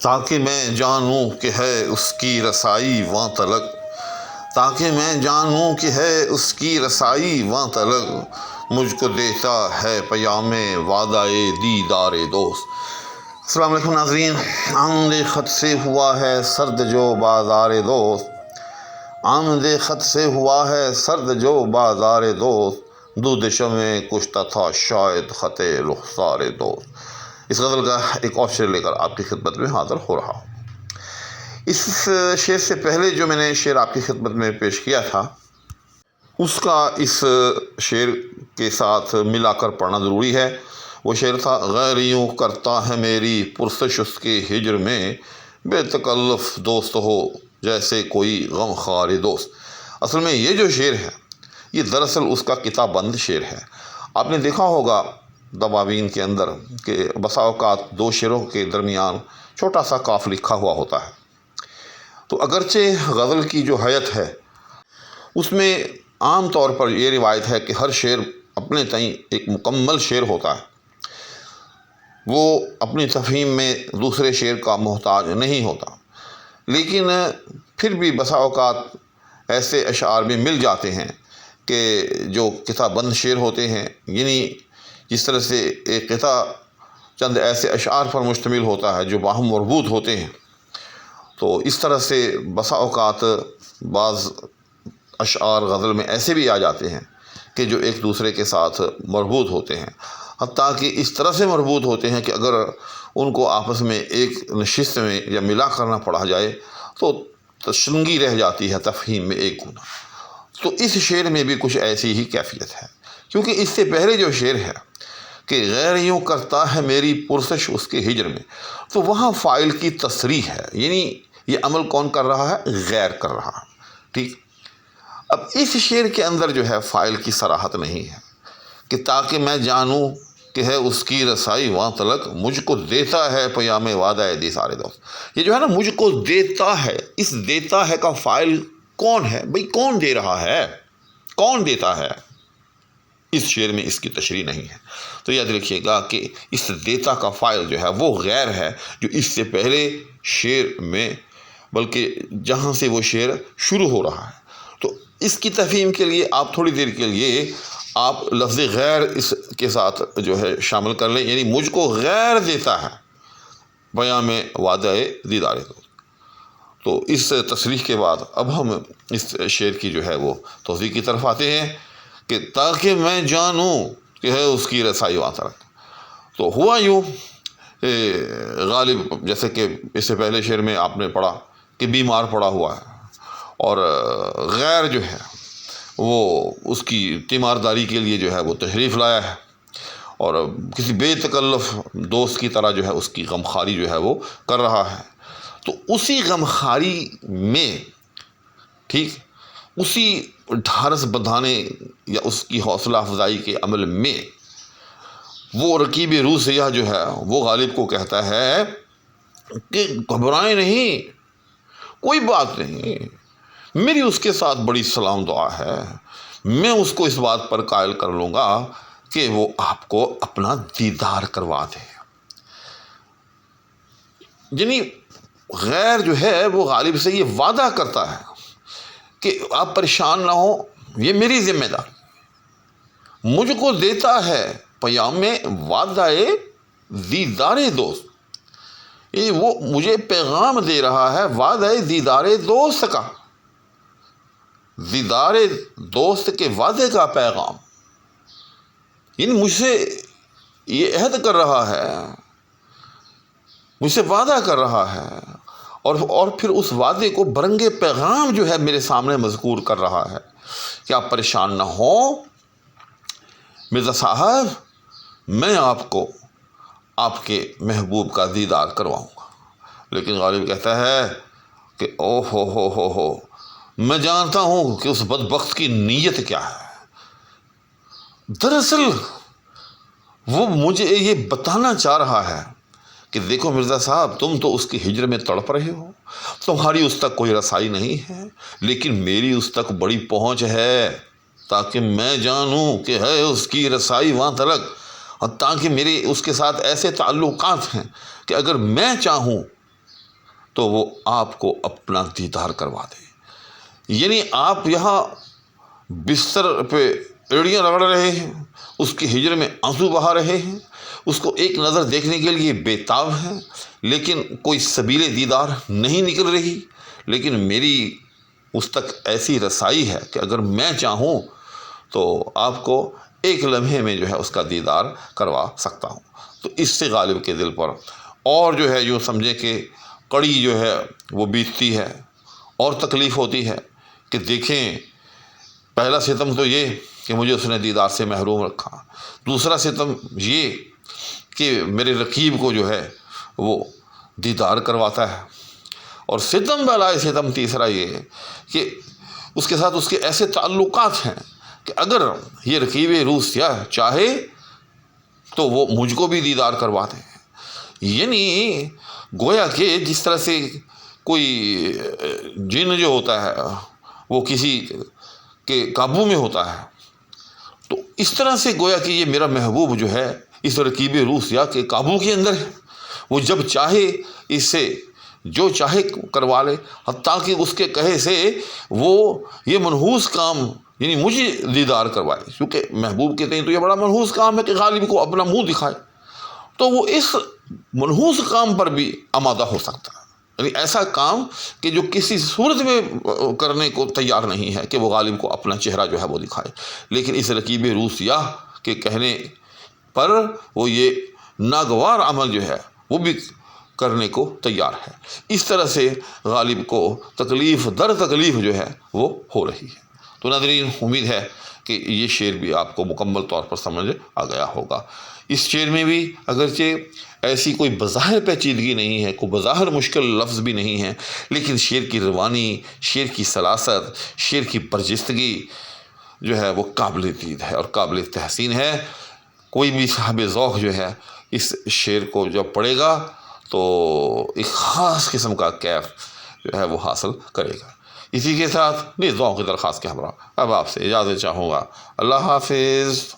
تاکہ میں جانوں کہ ہے اس کی رسائی وہاں تلک، تاکہ میں جانوں کہ ہے اس کی رسائی وہاں تلک، مجھ کو دیتا ہے پیام وعدہ دیدار دوست۔ السلام علیکم ناظرین، آمد خط سے ہوا ہے سرد جو بازار دوست، آمد خط سے ہوا ہے سرد جو بازار دوست، دودھ شمع کشتا تھا شاید خط رخسار دوست۔ اس غزل کا ایک اور شعر لے کر آپ کی خدمت میں حاضر ہو رہا ہوں۔ اس شعر سے پہلے جو میں نے شعر آپ کی خدمت میں پیش کیا تھا، اس کا اس شعر کے ساتھ ملا کر پڑھنا ضروری ہے۔ وہ شعر تھا: غیر یوں کرتا ہے میری پرسش اس کے ہجر میں، بے تکلف دوست ہو جیسے کوئی غم خوار دوست۔ اصل میں یہ جو شعر ہے یہ دراصل اس کا کتاب بند شعر ہے۔ آپ نے دیکھا ہوگا دواوین کے اندر کہ بسا اوقات دو شعروں کے درمیان چھوٹا سا قاف لکھا ہوا ہوتا ہے۔ تو اگرچہ غزل کی جو حیت ہے اس میں عام طور پر یہ روایت ہے کہ ہر شعر اپنے تئیں ایک مکمل شعر ہوتا ہے، وہ اپنی تفہیم میں دوسرے شعر کا محتاج نہیں ہوتا، لیکن پھر بھی بسا اوقات ایسے اشعار بھی مل جاتے ہیں کہ جو کتاب بند شعر ہوتے ہیں، یعنی جس طرح سے ایک قطع چند ایسے اشعار پر مشتمل ہوتا ہے جو باہم مربوط ہوتے ہیں، تو اس طرح سے بسا اوقات بعض اشعار غزل میں ایسے بھی آ جاتے ہیں کہ جو ایک دوسرے کے ساتھ مربوط ہوتے ہیں، حتیٰ کہ اس طرح سے مربوط ہوتے ہیں کہ اگر ان کو آپس میں ایک نشست میں یا ملا کرنا پڑا جائے تو تشنگی رہ جاتی ہے تفہیم میں ایک گنا۔ تو اس شعر میں بھی کچھ ایسی ہی کیفیت ہے، کیونکہ اس سے پہلے جو شعر ہے کہ غیر یوں کرتا ہے میری پرسش اس کے ہجر میں، تو وہاں فاعل کی تصریح ہے، یعنی یہ عمل کون کر رہا ہے؟ غیر کر رہا ہے۔ ٹھیک، اب اس شعر کے اندر جو ہے فاعل کی صراحت نہیں ہے کہ تاکہ میں جانوں کہ ہے اس کی رسائی وہاں تلک، مجھ کو دیتا ہے پیام وعدہ دیدار دوست۔ یہ جو ہے نا مجھ کو دیتا ہے، اس دیتا ہے کا فاعل کون ہے؟ بھئی کون دے رہا ہے؟ کون دیتا ہے؟ اس شعر میں اس کی تشریح نہیں ہے۔ تو یاد رکھیے گا کہ اس دیتا کا فاعل جو ہے وہ غیر ہے جو اس سے پہلے شعر میں، بلکہ جہاں سے وہ شعر شروع ہو رہا ہے۔ تو اس کی تفہیم کے لیے آپ تھوڑی دیر کے لیے آپ لفظ غیر اس کے ساتھ جو ہے شامل کر لیں، یعنی مجھ کو غیر دیتا ہے پیام وعدہ دیدار دوست۔ تو اس تصریح کے بعد اب ہم اس شعر کی جو ہے وہ توضیح کی طرف آتے ہیں کہ تاکہ میں جانوں کہ ہے اس کی رسائی وہاں تلک۔ تو ہوا یوں، غالب جیسے کہ اس سے پہلے شعر میں آپ نے پڑھا کہ بیمار پڑا ہوا ہے، اور غیر جو ہے وہ اس کی تیمارداری کے لیے جو ہے وہ تشریف لایا ہے، اور کسی بے تکلف دوست کی طرح جو ہے اس کی غمخواری جو ہے وہ کر رہا ہے۔ تو اسی غمخواری میں، ٹھیک، اسی ڈھارس بندھانے یا اس کی حوصلہ افزائی کے عمل میں وہ رکیب روح سیاح جو ہے وہ غالب کو کہتا ہے کہ گھبرائیں نہیں، کوئی بات نہیں، میری اس کے ساتھ بڑی سلام دعا ہے، میں اس کو اس بات پر قائل کر لوں گا کہ وہ آپ کو اپنا دیدار کروا دے۔ یعنی غیر جو ہے وہ غالب سے یہ وعدہ کرتا ہے کہ آپ پریشان نہ ہو، یہ میری ذمہ داری، مجھ کو دیتا ہے پیام وعدہ دیدار دوست، یعنی وہ مجھے پیغام دے رہا ہے وعدہ دیدار دوست کا، دیدار دوست کے وعدے کا پیغام، یعنی مجھ سے یہ عہد کر رہا ہے، مجھ سے وعدہ کر رہا ہے، اور پھر اس وعدے کو برنگ پیغام جو ہے میرے سامنے مذکور کر رہا ہے کہ آپ پریشان نہ ہوں مرزا صاحب، میں آپ کو آپ کے محبوب کا دیدار کرواؤں گا۔ لیکن غالب کہتا ہے کہ او ہو میں جانتا ہوں کہ اس بدبخت کی نیت کیا ہے۔ دراصل وہ مجھے یہ بتانا چاہ رہا ہے کہ دیکھو مرزا صاحب، تم تو اس کی ہجر میں تڑپ رہے ہو، تمہاری اس تک کوئی رسائی نہیں ہے، لیکن میری اس تک بڑی پہنچ ہے، تاکہ میں جانوں کہ ہے اس کی رسائی وہاں تلک، اور تاکہ میرے اس کے ساتھ ایسے تعلقات ہیں کہ اگر میں چاہوں تو وہ آپ کو اپنا دیدار کروا دے۔ یعنی آپ یہاں بستر پہ ایڑیاں رگڑ رہے ہیں، اس کے ہجر میں آنسو بہا رہے ہیں، اس کو ایک نظر دیکھنے کے لیے بےتاب ہیں، لیکن کوئی سبیل دیدار نہیں نکل رہی۔ لیکن میری اس تک ایسی رسائی ہے کہ اگر میں چاہوں تو آپ کو ایک لمحے میں جو ہے اس کا دیدار کروا سکتا ہوں۔ تو اس سے غالب کے دل پر اور جو ہے یوں سمجھیں کہ کڑی جو ہے وہ بیتتی ہے اور تکلیف ہوتی ہے کہ دیکھیں، پہلا ستم تو یہ کہ مجھے اس نے دیدار سے محروم رکھا، دوسرا ستم یہ کہ میرے رقیب کو جو ہے وہ دیدار کرواتا ہے، اور ستم بالائے ستم تیسرا یہ کہ اس کے ساتھ اس کے ایسے تعلقات ہیں کہ اگر یہ رقیب روح سیاہ چاہے تو وہ مجھ کو بھی دیدار کروا دے۔ یعنی گویا کہ جس طرح سے کوئی جن جو ہوتا ہے وہ کسی کے قابو میں ہوتا ہے، تو اس طرح سے گویا کہ یہ میرا محبوب جو ہے اس رقیب روح سیاہ کے قابو کے اندر ہے۔ وہ جب چاہے اس سے جو چاہے کروا لے، حتیٰ کہ اس کے کہے سے وہ یہ منحوس کام یعنی مجھے دیدار کروائے، کیونکہ محبوب کے تئیں تو یہ بڑا منحوس کام ہے کہ غالب کو اپنا منہ دکھائے، تو وہ اس منحوس کام پر بھی آمادہ ہو سکتا ہے۔ یعنی ایسا کام کہ جو کسی صورت میں کرنے کو تیار نہیں ہے کہ وہ غالب کو اپنا چہرہ جو ہے وہ دکھائے، لیکن اس رقیب روح سیاہ کے کہنے پر وہ یہ ناگوار عمل جو ہے وہ بھی کرنے کو تیار ہے۔ اس طرح سے غالب کو تکلیف در تکلیف جو ہے وہ ہو رہی ہے۔ تو ناظرین، امید ہے کہ یہ شعر بھی آپ کو مکمل طور پر سمجھ آ گیا ہوگا۔ اس شعر میں بھی اگرچہ ایسی کوئی بظاہر پیچیدگی نہیں ہے، کوئی بظاہر مشکل لفظ بھی نہیں ہے، لیکن شعر کی روانی، شعر کی سلاست، شعر کی برجستگی جو ہے وہ قابل دید ہے اور قابل تحسین ہے۔ کوئی بھی صاحب ذوق جو ہے اس شعر کو جب پڑھے گا تو ایک خاص قسم کا کیف جو ہے وہ حاصل کرے گا۔ اسی کے ساتھ نیز دعاؤں کی درخواست کے ہمراہ اب آپ سے اجازت چاہوں گا۔ اللہ حافظ۔